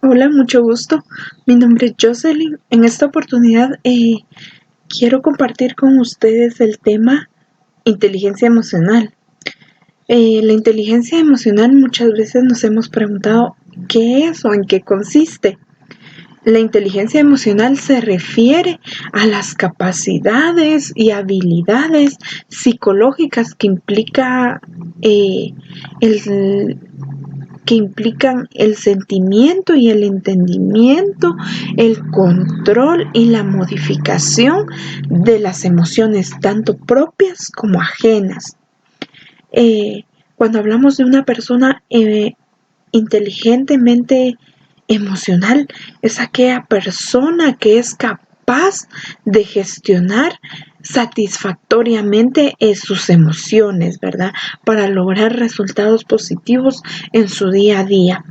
Hola, mucho gusto. Mi nombre es Jocelyn. En esta oportunidad quiero compartir con ustedes el tema inteligencia emocional. La inteligencia emocional muchas veces nos hemos preguntado qué es o en qué consiste. La inteligencia emocional se refiere a las capacidades y habilidades psicológicas eh, el que implican el sentimiento y el entendimiento, el control y la modificación de las emociones, tanto propias como ajenas. Cuando hablamos de una persona inteligentemente emocional, es aquella persona que es capaz de gestionar satisfactoriamente sus emociones, ¿verdad? Para lograr resultados positivos en su día a día.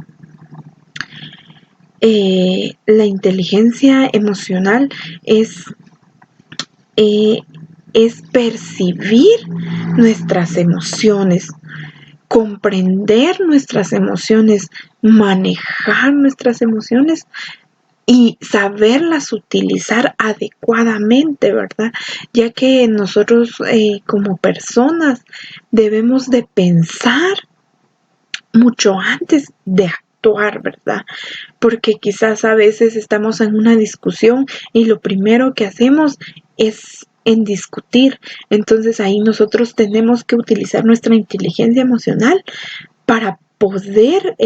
La inteligencia emocional es, eh, es percibir nuestras emociones, comprender nuestras emociones, manejar nuestras emociones y saberlas utilizar adecuadamente, ¿verdad? Ya que nosotros como personas debemos de pensar mucho antes de actuar, ¿verdad? Porque quizás a veces estamos en una discusión y lo primero que hacemos es en discutir. Entonces ahí nosotros tenemos que utilizar nuestra inteligencia emocional para poder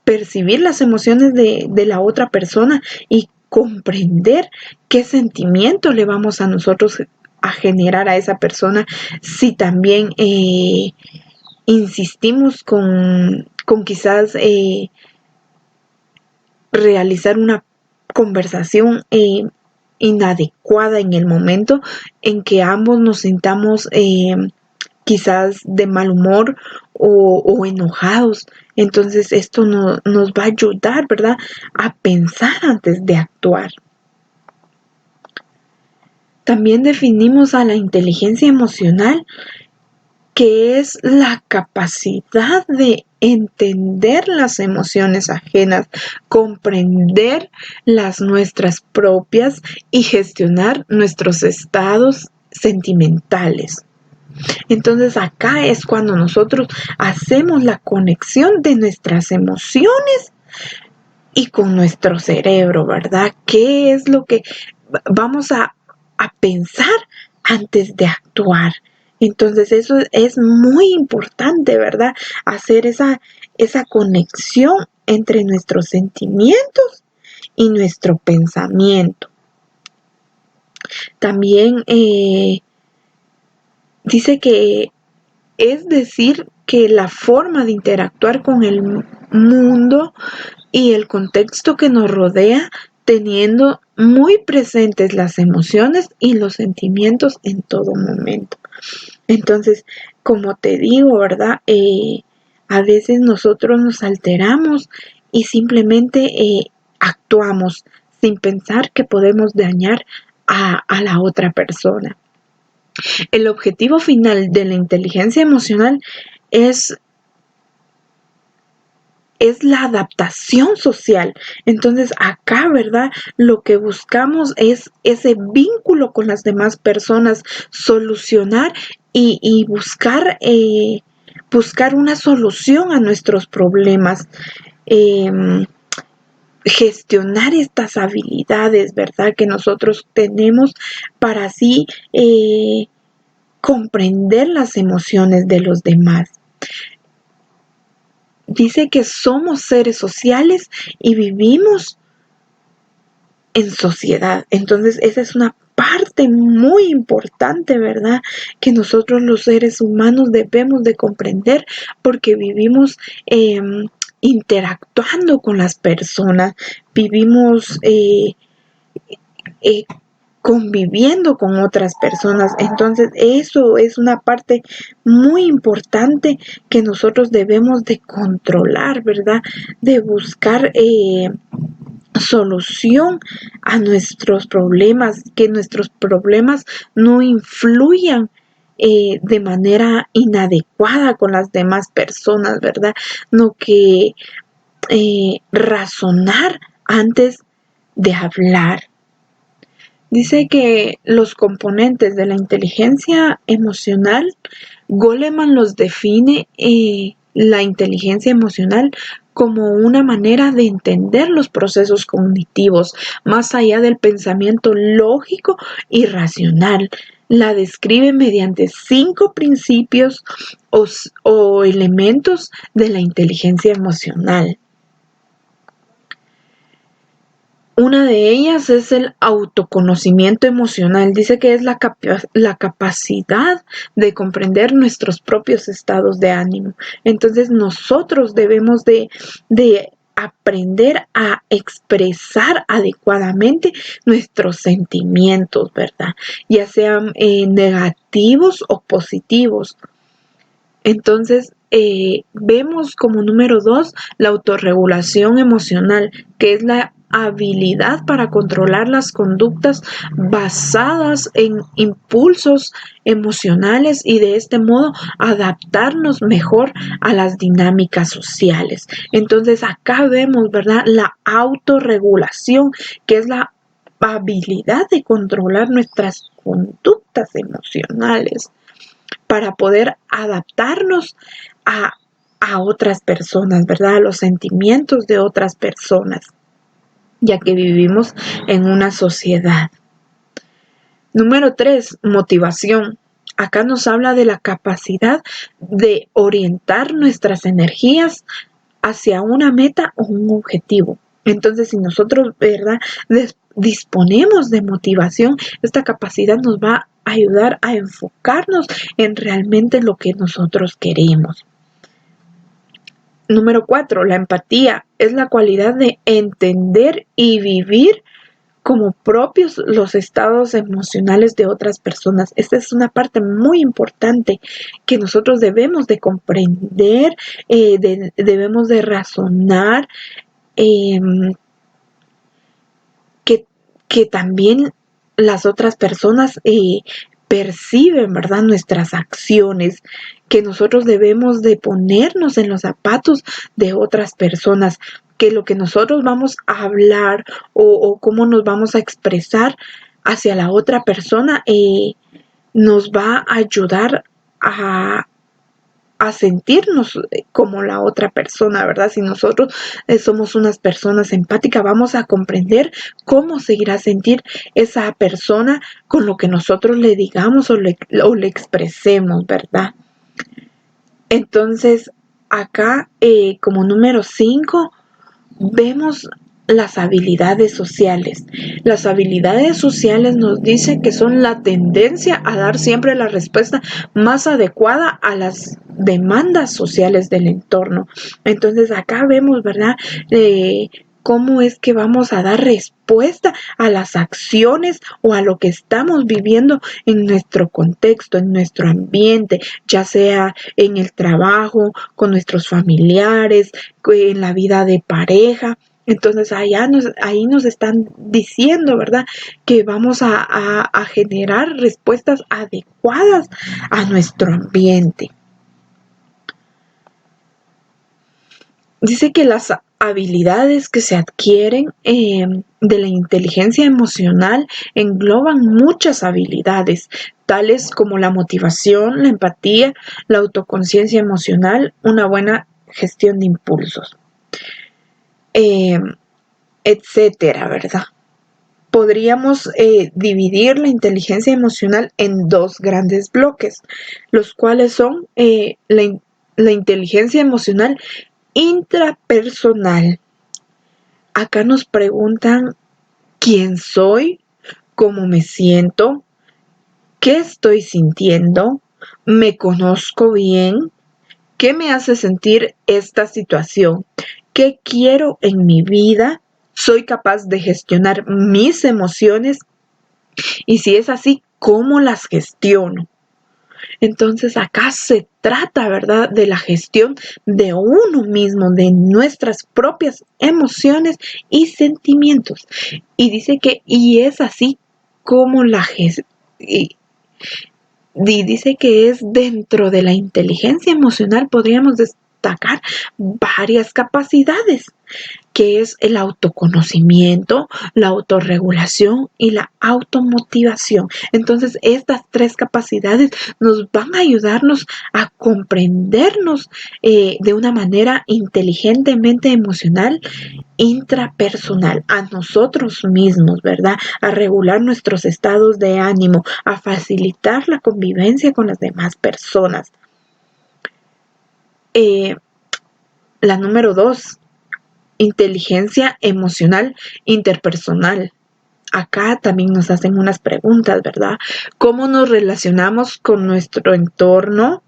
percibir las emociones de la otra persona y comprender qué sentimiento le vamos a nosotros a generar a esa persona si también insistimos con quizás realizar una conversación inadecuada en el momento en que ambos nos sintamos quizás de mal humor o enojados. Entonces esto nos va a ayudar, ¿verdad? A pensar antes de actuar. También definimos a la inteligencia emocional, que es la capacidad de entender las emociones ajenas, comprender las nuestras propias y gestionar nuestros estados sentimentales. Entonces acá es cuando nosotros hacemos la conexión de nuestras emociones y con nuestro cerebro, ¿verdad? ¿Qué es lo que vamos a pensar antes de actuar? Entonces eso es muy importante, ¿verdad? Hacer esa conexión entre nuestros sentimientos y nuestro pensamiento. También dice que es decir que la forma de interactuar con el mundo y el contexto que nos rodea, teniendo muy presentes las emociones y los sentimientos en todo momento. Entonces, como te digo, ¿verdad? A veces nosotros nos alteramos y simplemente actuamos sin pensar que podemos dañar a la otra persona. El objetivo final de la inteligencia emocional es es la adaptación social. Entonces acá, ¿verdad? Lo que buscamos es ese vínculo con las demás personas, solucionar y buscar una solución a nuestros problemas. Gestionar estas habilidades, ¿verdad? Que nosotros tenemos para así comprender las emociones de los demás. Dice que somos seres sociales y vivimos en sociedad. Entonces, esa es una parte muy importante, ¿verdad? Que nosotros los seres humanos debemos de comprender porque vivimos interactuando con las personas, vivimos eh, conviviendo con otras personas. Entonces, eso es una parte muy importante que nosotros debemos de controlar, ¿verdad? De buscar solución a nuestros problemas, que nuestros problemas no influyan de manera inadecuada con las demás personas, ¿verdad? No que razonar antes de hablar. Dice que los componentes de la inteligencia emocional, Goleman los define la inteligencia emocional como una manera de entender los procesos cognitivos más allá del pensamiento lógico y racional. La describe mediante 5 principios o elementos de la inteligencia emocional. Una de ellas es el autoconocimiento emocional. Dice que es la capacidad de comprender nuestros propios estados de ánimo. Entonces nosotros debemos de aprender a expresar adecuadamente nuestros sentimientos, ¿verdad? Ya sean negativos o positivos. Entonces, vemos como número 2 la autorregulación emocional, que es la habilidad para controlar las conductas basadas en impulsos emocionales y de este modo adaptarnos mejor a las dinámicas sociales. Entonces acá vemos, ¿verdad?, la autorregulación, que es la habilidad de controlar nuestras conductas emocionales para poder adaptarnos a otras personas, ¿verdad? A los sentimientos de otras personas, ya que vivimos en una sociedad. Número 3, motivación. Acá nos habla de la capacidad de orientar nuestras energías hacia una meta o un objetivo. Entonces, si nosotros, ¿verdad?, disponemos de motivación, esta capacidad nos va a ayudar a enfocarnos en realmente lo que nosotros queremos. Número 4, la empatía es la cualidad de entender y vivir como propios los estados emocionales de otras personas. Esta es una parte muy importante que nosotros debemos de comprender, debemos de razonar, que también las otras personas perciben, ¿verdad?, nuestras acciones, que nosotros debemos de ponernos en los zapatos de otras personas, que lo que nosotros vamos a hablar o cómo nos vamos a expresar hacia la otra persona nos va a ayudar a sentirnos como la otra persona, ¿verdad? Si nosotros somos unas personas empáticas, vamos a comprender cómo se irá a sentir esa persona con lo que nosotros le digamos o le expresemos, ¿verdad? Entonces, acá como número 5, vemos las habilidades sociales. Las habilidades sociales nos dicen que son la tendencia a dar siempre la respuesta más adecuada a las demandas sociales del entorno. Entonces acá vemos, ¿verdad?, cómo es que vamos a dar respuesta a las acciones o a lo que estamos viviendo en nuestro contexto, en nuestro ambiente, ya sea en el trabajo, con nuestros familiares, en la vida de pareja. Entonces ahí nos están diciendo, ¿verdad?, que vamos a generar respuestas adecuadas a nuestro ambiente. Dice que las habilidades que se adquieren de la inteligencia emocional engloban muchas habilidades, tales como la motivación, la empatía, la autoconciencia emocional, una buena gestión de impulsos, etcétera, ¿verdad? Podríamos dividir la inteligencia emocional en 2 grandes bloques, los cuales son la inteligencia emocional intrapersonal. Acá nos preguntan quién soy, cómo me siento, qué estoy sintiendo, me conozco bien, qué me hace sentir esta situación, qué quiero en mi vida, soy capaz de gestionar mis emociones y si es así, ¿cómo las gestiono? Entonces acá se trata, ¿verdad?, de la gestión de uno mismo, de nuestras propias emociones y sentimientos. Y dice que, y es así como y dice que es dentro de la inteligencia emocional, podríamos destacar varias capacidades, que es el autoconocimiento, la autorregulación y la automotivación. Entonces, estas tres capacidades nos van a ayudarnos a comprendernos de una manera inteligentemente emocional, intrapersonal, a nosotros mismos, ¿verdad? A regular nuestros estados de ánimo, a facilitar la convivencia con las demás personas. La número 2, inteligencia emocional interpersonal. Acá también nos hacen unas preguntas, ¿verdad? ¿Cómo nos relacionamos con nuestro entorno?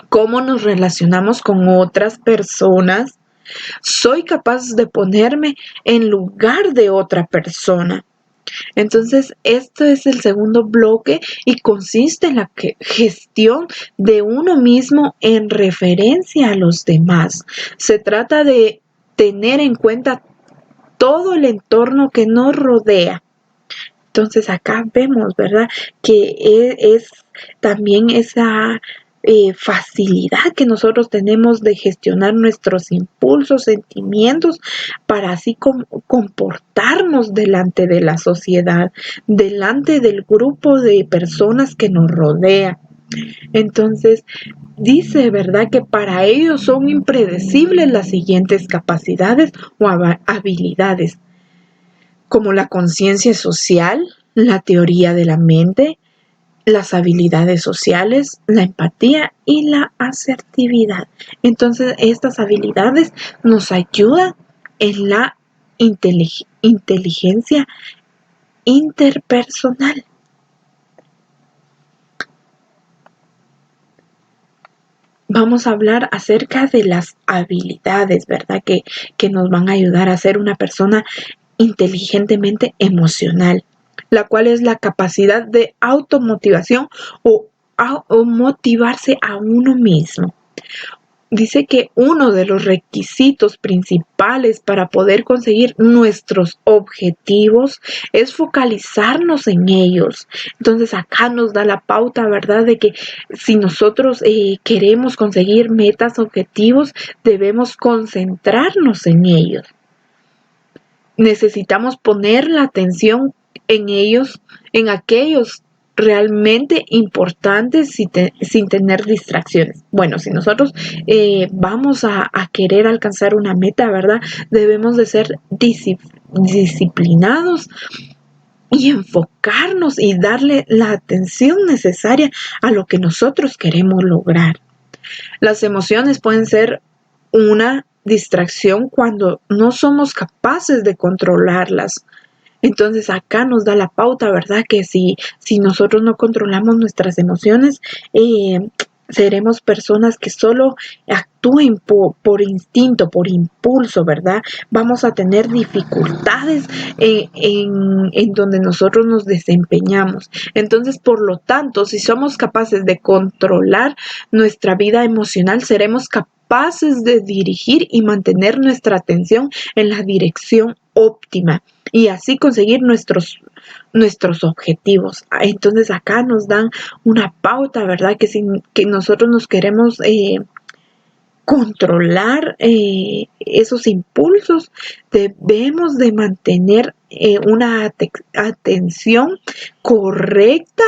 ¿Cómo nos relacionamos con otras personas? ¿Soy capaz de ponerme en lugar de otra persona? Entonces, esto es el segundo bloque y consiste en la gestión de uno mismo en referencia a los demás. Se trata de tener en cuenta todo el entorno que nos rodea. Entonces acá vemos, ¿verdad? Que es también esa facilidad que nosotros tenemos de gestionar nuestros impulsos, sentimientos, para así comportarnos delante de la sociedad, delante del grupo de personas que nos rodea. Entonces, dice, ¿verdad?, que para ellos son impredecibles las siguientes capacidades o habilidades, como la conciencia social, la teoría de la mente, las habilidades sociales, la empatía y la asertividad. Entonces, estas habilidades nos ayudan en la inteligencia interpersonal. Vamos a hablar acerca de las habilidades, ¿verdad? Que nos van a ayudar a ser una persona inteligentemente emocional, la cual es la capacidad de automotivación o motivarse a uno mismo. Dice que uno de los requisitos principales para poder conseguir nuestros objetivos es focalizarnos en ellos. Entonces acá nos da la pauta, ¿verdad?, de que si nosotros queremos conseguir metas, objetivos, debemos concentrarnos en ellos. Necesitamos poner la atención en ellos, en aquellos realmente importantes sin tener distracciones. Bueno, si nosotros vamos a querer alcanzar una meta, ¿verdad? Debemos de ser disciplinados y enfocarnos y darle la atención necesaria a lo que nosotros queremos lograr. Las emociones pueden ser una distracción cuando no somos capaces de controlarlas. Entonces acá nos da la pauta, ¿verdad? Que si nosotros no controlamos nuestras emociones, seremos personas que solo actúen por instinto, por impulso, ¿verdad? Vamos a tener dificultades en donde nosotros nos desempeñamos. Entonces, por lo tanto, si somos capaces de controlar nuestra vida emocional, seremos capaces de dirigir y mantener nuestra atención en la dirección óptima y así conseguir nuestros objetivos. Entonces acá nos dan una pauta, ¿verdad? Que si que nosotros nos queremos controlar esos impulsos, debemos de mantener una atención correcta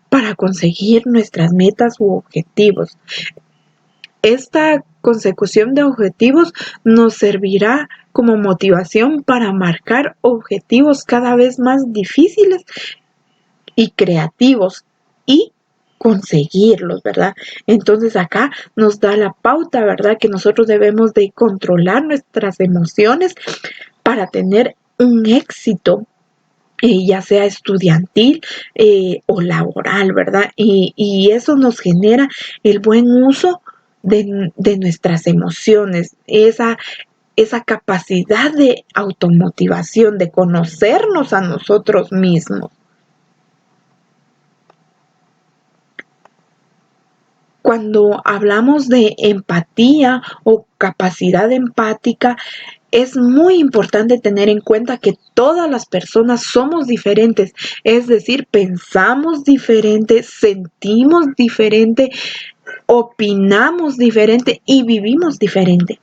para conseguir nuestras metas u objetivos. Esta consecución de objetivos nos servirá como motivación para marcar objetivos cada vez más difíciles y creativos y conseguirlos, ¿verdad? Entonces acá nos da la pauta, ¿verdad?, que nosotros debemos de controlar nuestras emociones para tener un éxito, ya sea estudiantil o laboral, ¿verdad? Y eso nos genera el buen uso de nuestras emociones, esa capacidad de automotivación, de conocernos a nosotros mismos. Cuando hablamos de empatía o capacidad empática, es muy importante tener en cuenta que todas las personas somos diferentes, es decir, pensamos diferente, sentimos diferente opinamos diferente y vivimos diferente.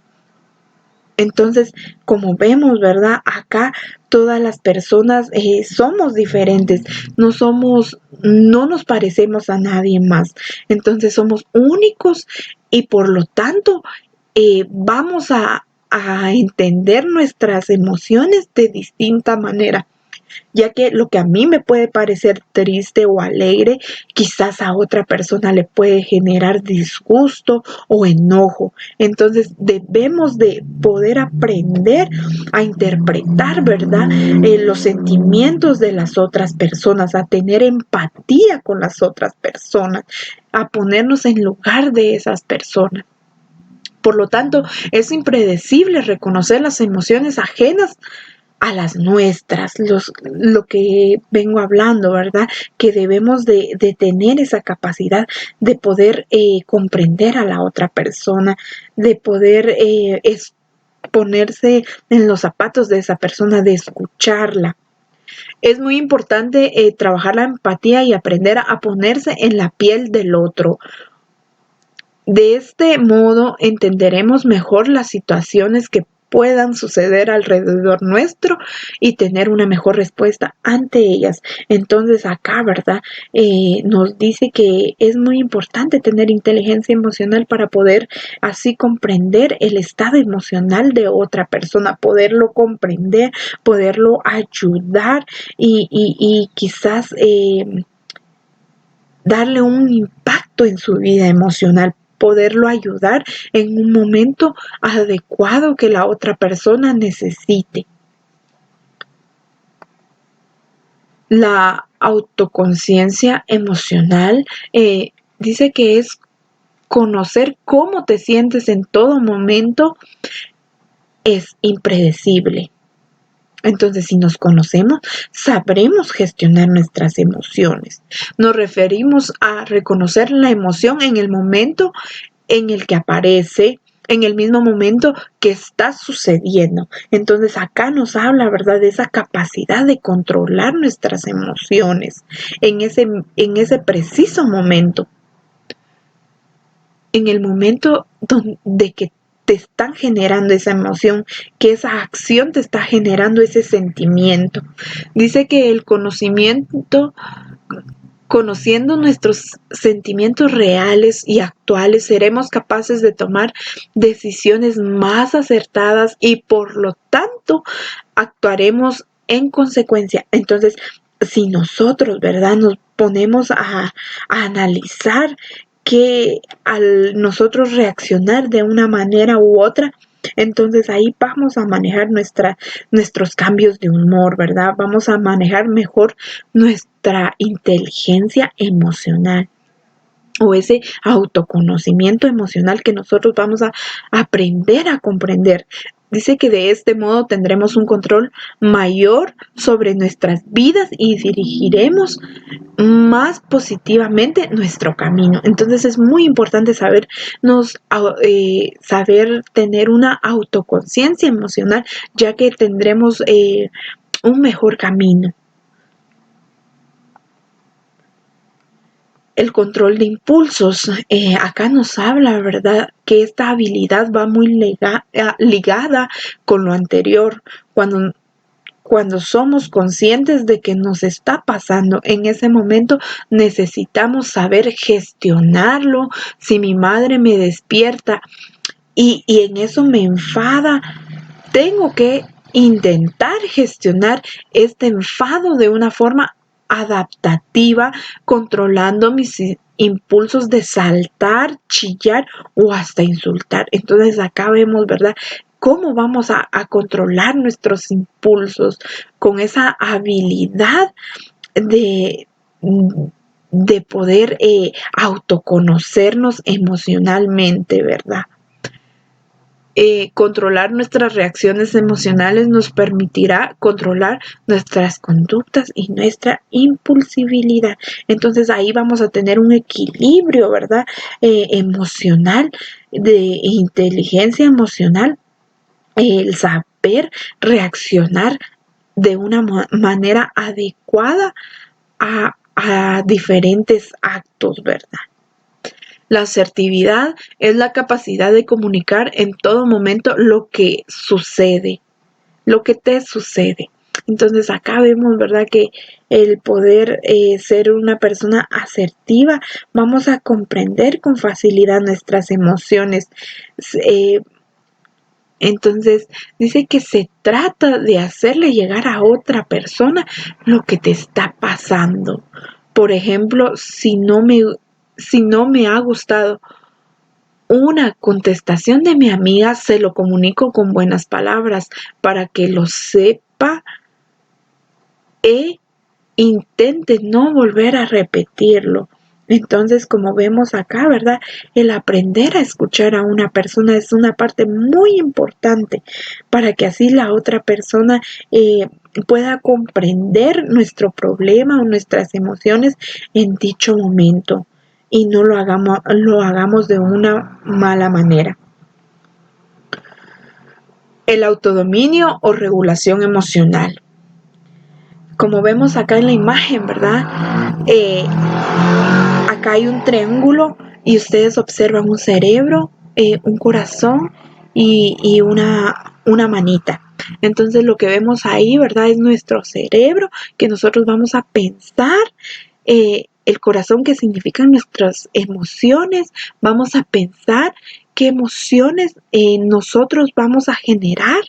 Entonces, como vemos, ¿verdad? Acá todas las personas somos diferentes, no nos parecemos a nadie más. Entonces somos únicos y por lo tanto vamos a entender nuestras emociones de distinta manera, ya que lo que a mí me puede parecer triste o alegre, quizás a otra persona le puede generar disgusto o enojo. Entonces debemos de poder aprender a interpretar, ¿verdad? Los sentimientos de las otras personas, a tener empatía con las otras personas, a ponernos en lugar de esas personas. Por lo tanto, es impredecible reconocer las emociones ajenas a las nuestras, lo que vengo hablando, ¿verdad? Que debemos de tener esa capacidad de poder comprender a la otra persona, de poder ponerse en los zapatos de esa persona, de escucharla. Es muy importante trabajar la empatía y aprender a ponerse en la piel del otro. De este modo entenderemos mejor las situaciones que puedan suceder alrededor nuestro y tener una mejor respuesta ante ellas. Entonces acá, ¿verdad? Nos dice que es muy importante tener inteligencia emocional para poder así comprender el estado emocional de otra persona, poderlo comprender, poderlo ayudar y quizás darle un impacto en su vida emocional, poderlo ayudar en un momento adecuado que la otra persona necesite. La autoconciencia emocional dice que es conocer cómo te sientes en todo momento, es impredecible. Entonces, si nos conocemos, sabremos gestionar nuestras emociones. Nos referimos a reconocer la emoción en el momento en el que aparece, en el mismo momento que está sucediendo. Entonces, acá nos habla, ¿verdad?, de esa capacidad de controlar nuestras emociones en ese preciso momento. En el momento de que te están generando esa emoción, que esa acción te está generando ese sentimiento. Dice que el conociendo nuestros sentimientos reales y actuales, seremos capaces de tomar decisiones más acertadas y por lo tanto actuaremos en consecuencia. Entonces, si nosotros, ¿verdad?, nos ponemos a analizar que al nosotros reaccionar de una manera u otra, entonces ahí vamos a manejar nuestros cambios de humor, ¿verdad? Vamos a manejar mejor nuestra inteligencia emocional o ese autoconocimiento emocional que nosotros vamos a aprender a comprender. Dice que de este modo tendremos un control mayor sobre nuestras vidas y dirigiremos más positivamente nuestro camino. Entonces es muy importante saber tener una autoconciencia emocional, ya que tendremos un mejor camino. El control de impulsos. Acá nos habla, ¿verdad?, que esta habilidad va muy ligada con lo anterior. Cuando somos conscientes de que nos está pasando en ese momento, necesitamos saber gestionarlo. Si mi madre me despierta y en eso me enfada, tengo que intentar gestionar este enfado de una forma adaptativa, controlando mis impulsos de saltar, chillar o hasta insultar. Entonces acá vemos, ¿verdad?, cómo vamos a controlar nuestros impulsos con esa habilidad de, de poder autoconocernos emocionalmente, ¿verdad? Controlar nuestras reacciones emocionales nos permitirá controlar nuestras conductas y nuestra impulsibilidad. Entonces ahí vamos a tener un equilibrio, ¿verdad?, emocional, de inteligencia emocional, el saber reaccionar de una manera adecuada a diferentes actos, ¿verdad? La asertividad es la capacidad de comunicar en todo momento lo que sucede, lo que te sucede. Entonces acá vemos, ¿verdad?, que el poder ser una persona asertiva, vamos a comprender con facilidad nuestras emociones. Entonces dice que se trata de hacerle llegar a otra persona lo que te está pasando. Por ejemplo, si no me ha gustado una contestación de mi amiga, se lo comunico con buenas palabras para que lo sepa e intente no volver a repetirlo. Entonces, como vemos acá, ¿verdad? El aprender a escuchar a una persona es una parte muy importante para que así la otra persona pueda comprender nuestro problema o nuestras emociones en dicho momento y no lo hagamos de una mala manera. El autodominio o regulación emocional. Como vemos acá en la imagen, ¿verdad? Acá hay un triángulo y ustedes observan un cerebro, un corazón y una manita. Entonces lo que vemos ahí, ¿verdad? Es nuestro cerebro que nosotros vamos a pensar, el corazón que significan nuestras emociones, vamos a pensar qué emociones nosotros vamos a generar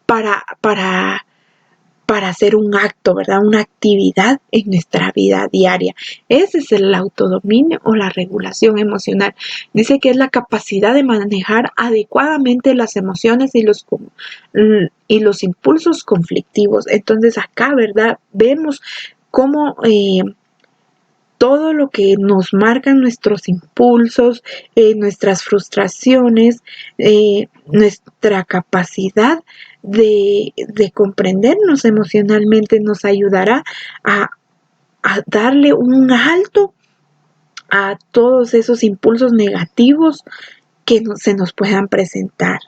para hacer un acto, ¿verdad? Una actividad en nuestra vida diaria. Ese es el autodominio o la regulación emocional. Dice que es la capacidad de manejar adecuadamente las emociones y los impulsos conflictivos. Entonces acá, ¿verdad? Vemos cómo todo lo que nos marcan nuestros impulsos, nuestras frustraciones, nuestra capacidad de comprendernos emocionalmente nos ayudará a darle un alto a todos esos impulsos negativos que se nos puedan presentar.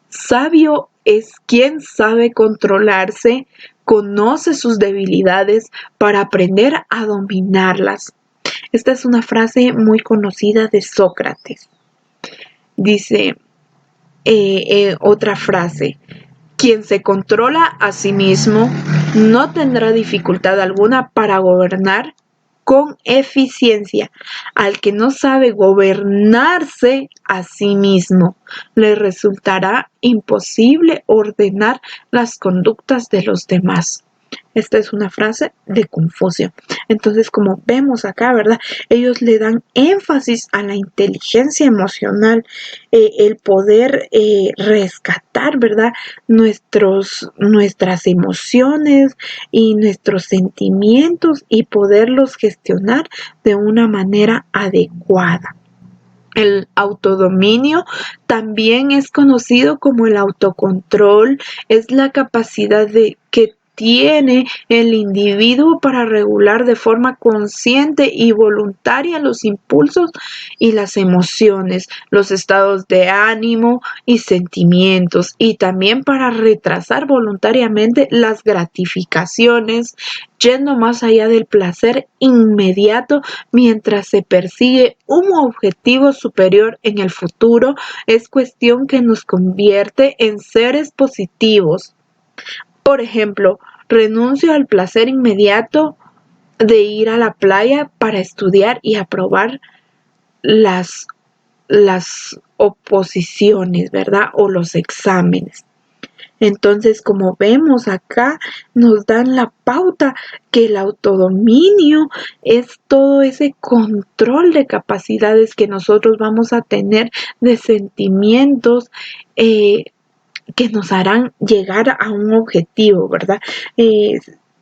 Sabio es quien sabe controlarse, conoce sus debilidades para aprender a dominarlas. Esta es una frase muy conocida de Sócrates. Dice otra frase: quien se controla a sí mismo no tendrá dificultad alguna para gobernar con eficiencia. Al que no sabe gobernarse a sí mismo, le resultará imposible ordenar las conductas de los demás. Esta es una frase de Confucio. Entonces, como vemos acá, ¿verdad? Ellos le dan énfasis a la inteligencia emocional, el poder rescatar, ¿verdad? Nuestras emociones y nuestros sentimientos y poderlos gestionar de una manera adecuada. El autodominio también es conocido como el autocontrol, es la capacidad que tiene el individuo para regular de forma consciente y voluntaria los impulsos y las emociones, los estados de ánimo y sentimientos, y también para retrasar voluntariamente las gratificaciones, yendo más allá del placer inmediato mientras se persigue un objetivo superior en el futuro. Es cuestión que nos convierte en seres positivos. Por ejemplo, renuncio al placer inmediato de ir a la playa para estudiar y aprobar las oposiciones, ¿verdad? O los exámenes. Entonces, como vemos acá, nos dan la pauta que el autodominio es todo ese control de capacidades que nosotros vamos a tener, de sentimientos que nos harán llegar a un objetivo, ¿verdad?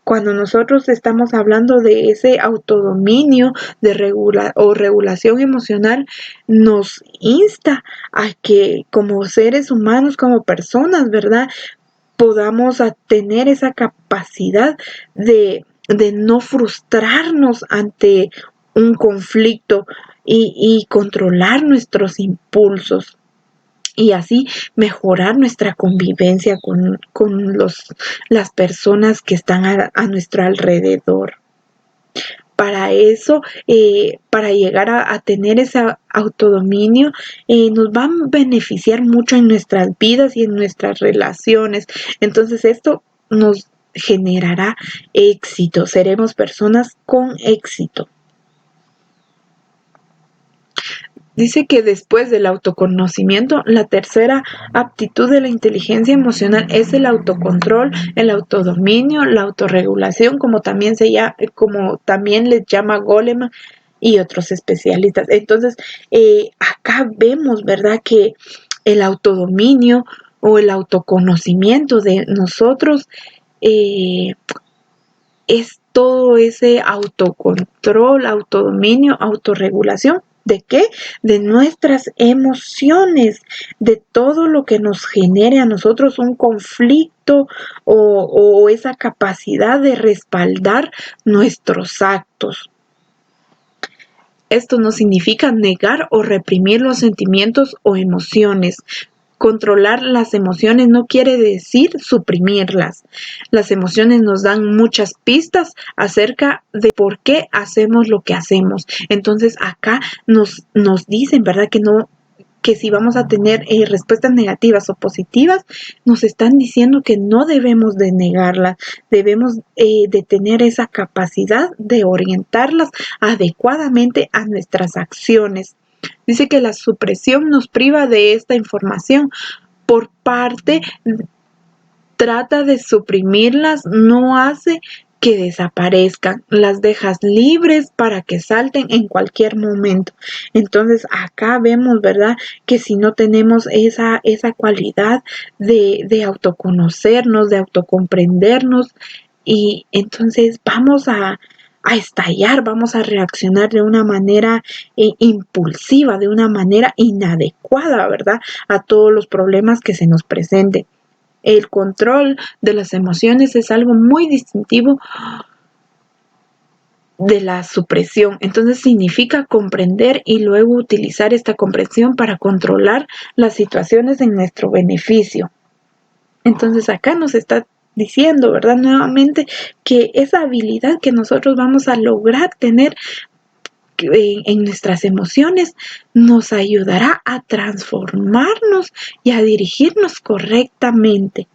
Cuando nosotros estamos hablando de ese autodominio de regulación emocional, nos insta a que como seres humanos, como personas, ¿verdad?, podamos tener esa capacidad de no frustrarnos ante un conflicto y controlar nuestros impulsos, y así mejorar nuestra convivencia con las personas que están a nuestro alrededor. Para eso, para llegar a tener ese autodominio, nos va a beneficiar mucho en nuestras vidas y en nuestras relaciones. Entonces esto nos generará éxito, seremos personas con éxito. Dice que después del autoconocimiento, la tercera aptitud de la inteligencia emocional es el autocontrol, el autodominio, la autorregulación, como también les llama Goleman y otros especialistas. Entonces, acá vemos, ¿verdad?, que el autodominio o el autoconocimiento de nosotros es todo ese autocontrol, autodominio, autorregulación. ¿De qué? De nuestras emociones, de todo lo que nos genere a nosotros un conflicto o esa capacidad de respaldar nuestros actos. Esto no significa negar o reprimir los sentimientos o emociones. Controlar las emociones no quiere decir suprimirlas. Las emociones nos dan muchas pistas acerca de por qué hacemos lo que hacemos. Entonces acá nos dicen, ¿verdad?, que si vamos a tener respuestas negativas o positivas, nos están diciendo que no debemos de negarlas, debemos de tener esa capacidad de orientarlas adecuadamente a nuestras acciones. Dice que la supresión nos priva de esta información. Por parte, trata de suprimirlas, no hace que desaparezcan, las dejas libres para que salten en cualquier momento. Entonces acá vemos, ¿verdad?, que si no tenemos esa cualidad de autoconocernos, de autocomprendernos, y entonces vamos a estallar, vamos a reaccionar de una manera impulsiva, de una manera inadecuada, ¿verdad?, a todos los problemas que se nos presenten. El control de las emociones es algo muy distintivo de la supresión. Entonces significa comprender y luego utilizar esta comprensión para controlar las situaciones en nuestro beneficio. Entonces acá nos está diciendo, ¿verdad?, nuevamente, que esa habilidad que nosotros vamos a lograr tener en nuestras emociones nos ayudará a transformarnos y a dirigirnos correctamente.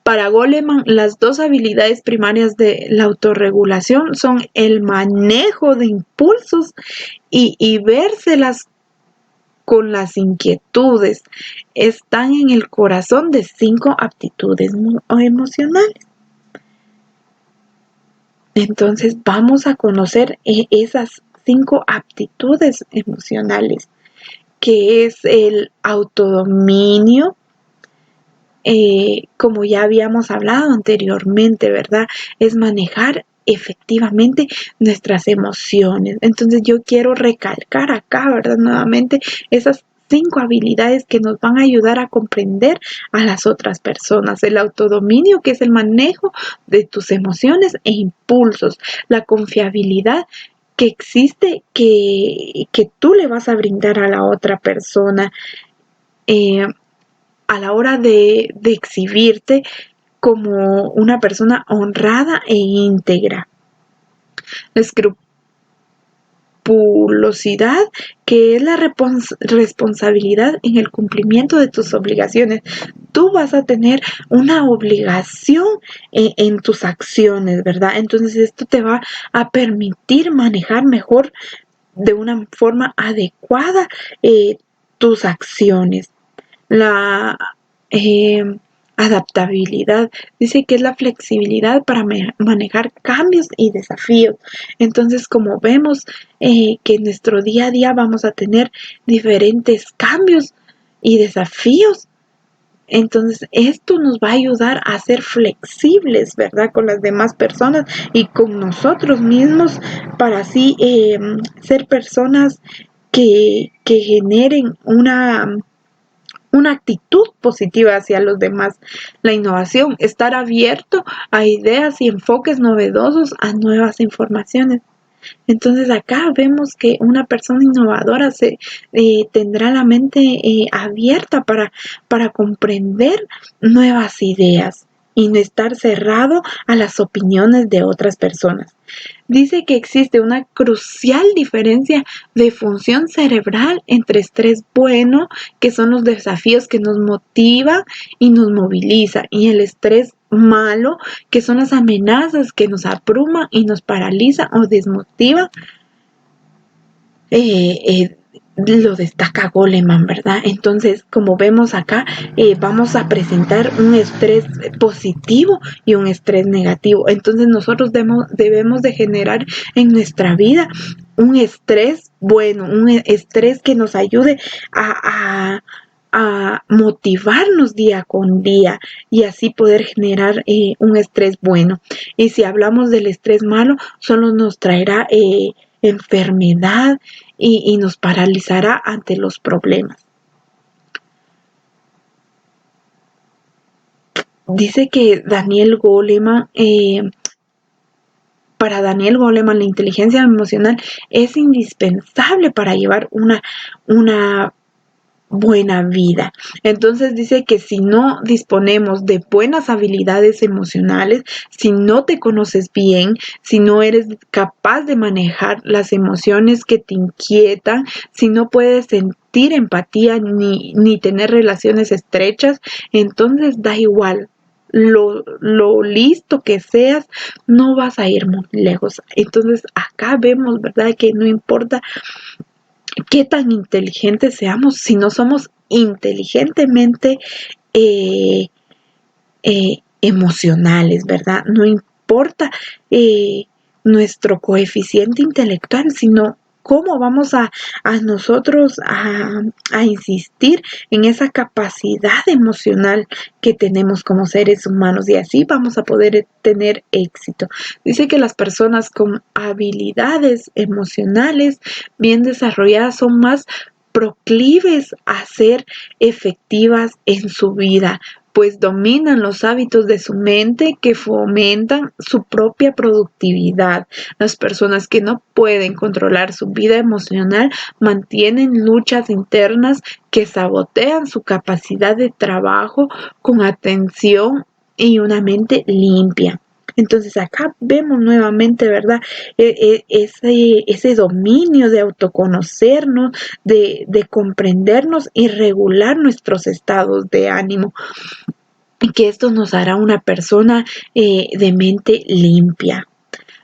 Para Goleman, las dos habilidades primarias de la autorregulación son el manejo de impulsos y vérselas con las inquietudes. Están en el corazón de 5 aptitudes emocionales. Entonces vamos a conocer esas 5 aptitudes emocionales, que es el autodominio, como ya habíamos hablado anteriormente, ¿verdad? Es manejar efectivamente nuestras emociones. Entonces yo quiero recalcar acá, ¿verdad?, nuevamente esas 5 habilidades que nos van a ayudar a comprender a las otras personas. El autodominio, que es el manejo de tus emociones e impulsos. La confiabilidad que existe, que tú le vas a brindar a la otra persona a la hora de exhibirte como una persona honrada e íntegra. La escrupulosidad, que es la responsabilidad en el cumplimiento de tus obligaciones. Tú vas a tener una obligación en tus acciones, ¿verdad? Entonces esto te va a permitir manejar mejor, de una forma adecuada, tus acciones. La adaptabilidad, dice que es la flexibilidad para manejar cambios y desafíos. Entonces, como vemos que en nuestro día a día vamos a tener diferentes cambios y desafíos, entonces esto nos va a ayudar a ser flexibles, ¿verdad?, con las demás personas y con nosotros mismos, para así ser personas que generen una actitud positiva hacia los demás. La innovación, estar abierto a ideas y enfoques novedosos, a nuevas informaciones. Entonces acá vemos que una persona innovadora tendrá la mente abierta para comprender nuevas ideas. y no estar cerrado a las opiniones de otras personas. Dice que existe una crucial diferencia de función cerebral entre estrés bueno, que son los desafíos que nos motivan y nos movilizan, y el estrés malo, que son las amenazas que nos abruman y nos paralizan o desmotivan. Lo destaca Goleman, ¿verdad? Entonces, como vemos acá, vamos a presentar un estrés positivo y un estrés negativo. Entonces, nosotros debemos de generar en nuestra vida un estrés bueno, un estrés que nos ayude a motivarnos día con día y así poder generar un estrés bueno. Y si hablamos del estrés malo, solo nos traerá enfermedad y nos paralizará ante los problemas. Dice que para Daniel Goleman, la inteligencia emocional es indispensable para llevar una buena vida. Entonces dice que si no disponemos de buenas habilidades emocionales, si no te conoces bien, si no eres capaz de manejar las emociones que te inquietan, si no puedes sentir empatía ni tener relaciones estrechas, entonces da igual. Lo listo que seas, no vas a ir muy lejos. Entonces acá vemos, ¿verdad? Que no importa qué tan inteligentes seamos, si no somos inteligentemente eh, emocionales, ¿verdad? No importa eh, nuestro coeficiente intelectual, sino cómo vamos a nosotros a insistir en esa capacidad emocional que tenemos como seres humanos y así vamos a poder tener éxito. Dice que las personas con habilidades emocionales bien desarrolladas son más proclives a ser efectivas en su vida, pues dominan los hábitos de su mente que fomentan su propia productividad. Las personas que no pueden controlar su vida emocional mantienen luchas internas que sabotean su capacidad de trabajo con atención y una mente limpia. Entonces acá vemos nuevamente, ¿verdad? Ese dominio de autoconocernos, de comprendernos y regular nuestros estados de ánimo, y que esto nos hará una persona de mente limpia.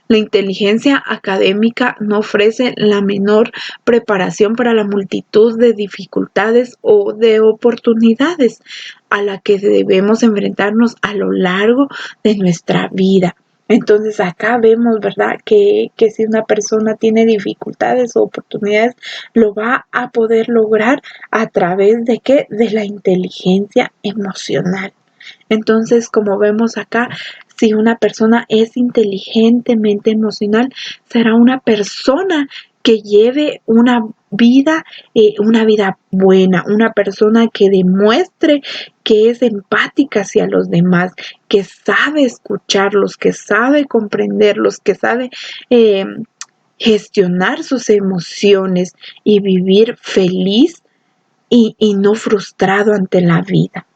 La inteligencia académica no ofrece la menor preparación para la multitud de dificultades o de oportunidades a la que debemos enfrentarnos a lo largo de nuestra vida. Entonces acá vemos, ¿verdad? Que si una persona tiene dificultades o oportunidades, lo va a poder lograr a través de ¿qué? De la inteligencia emocional. Entonces, como vemos acá, si una persona es inteligentemente emocional, será una persona que lleve una vida buena, una persona que demuestre que es empática hacia los demás, que sabe escucharlos, que sabe comprenderlos, que sabe gestionar sus emociones y vivir feliz y no frustrado ante la vida.